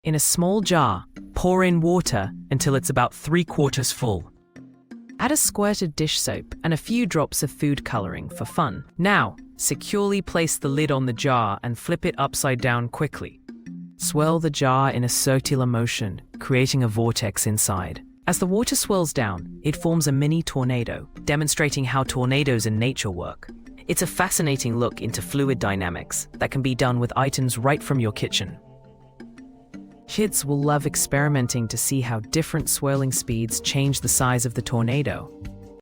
In a small jar, pour in water until it's about 3/4 full. Add a squirt of dish soap and a few drops of food coloring for fun. Now, securely place the lid on the jar and flip it upside down quickly. Swirl the jar in a circular motion, creating a vortex inside. As the water swirls down, it forms a mini tornado, demonstrating how tornadoes in nature work. It's a fascinating look into fluid dynamics that can be done with items right from your kitchen. Kids will love experimenting to see how different swirling speeds change the size of the tornado.